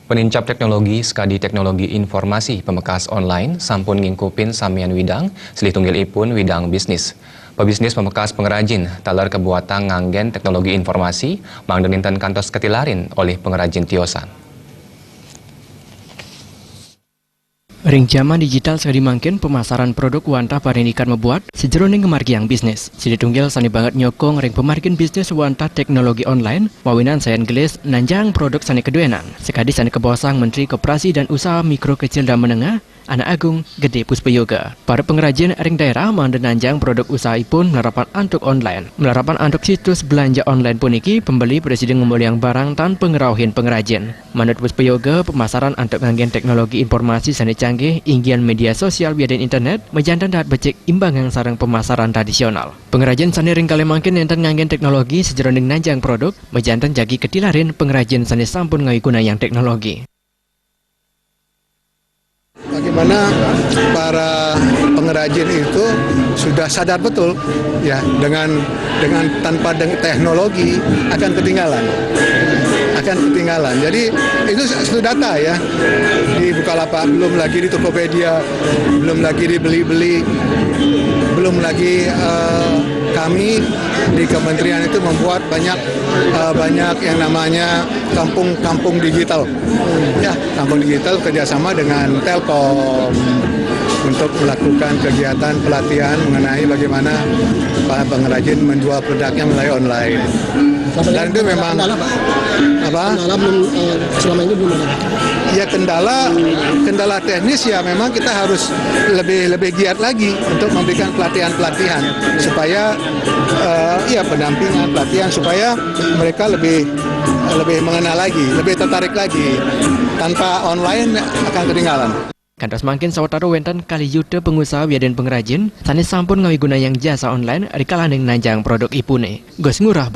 Penincap teknologi Skadi Teknologi Informasi Pemekas Online sampun ngingkupin samian widang silih tunggil ipun widang bisnis. Pebisnis pemekas pengrajin talar kebuatan nganggen teknologi informasi mangdeninten kantos ketilarin oleh pengrajin tiosan. Ring zaman digital sekali mangkin pemasaran produk wantah parinikan membuat sejeroning kemargiang bisnis. Sidi tunggil sani banget nyokong ring pemargin bisnis wantah teknologi online wawinan sayan gelis nanjang produk sani keduenan. Sekadi sani kebawasang Menteri Koperasi dan Usaha Mikro Kecil dan Menengah Anak Agung Gede Puspayoga. Para pengrajin ring daerah mangden nanjang produk usaha ipun melarapan antuk online. Melarapan antuk situs belanja online puniki pembeli presiden ngembaliang barang tanpa ngerauhin pengrajin. Menurut Puspayoga, pemasaran antuk nganggen teknologi informasi sani canggih inggian media sosial biadan internet mejantan dapat becek imbang yang sarang pemasaran tradisional. Pengrajin sani ring kalemangkin enten nganggen teknologi sejeroning nanjang produk mejantan jagi ketilarin pengrajin sani sampun ngawiguna yang teknologi. Bagaimana para pengrajin itu sudah sadar betul ya dengan tanpa teknologi akan ketinggalan. Jadi itu satu data ya di Bukalapak, belum lagi di Tokopedia, belum lagi dibeli-beli, belum lagi kami di kementerian itu membuat banyak yang namanya kampung digital. Ya, kampung digital kerjasama dengan Telkom untuk melakukan kegiatan pelatihan mengenai bagaimana para pengrajin menjual produknya melalui online. Dan itu memang kendala belum selama ini belum ada. Ya kendala teknis ya memang kita harus lebih giat lagi untuk memberikan pelatihan supaya ya pendampingan pelatihan supaya mereka lebih mengenal lagi, lebih tertarik lagi. Tanpa online akan ketinggalan. Kantos mangkin sawetara wenten kali yuta pengusaha biadan pengrajin sanes sampun ngawiguna yang jasa online rikalaning nanjang produk ipune. Gos ngurah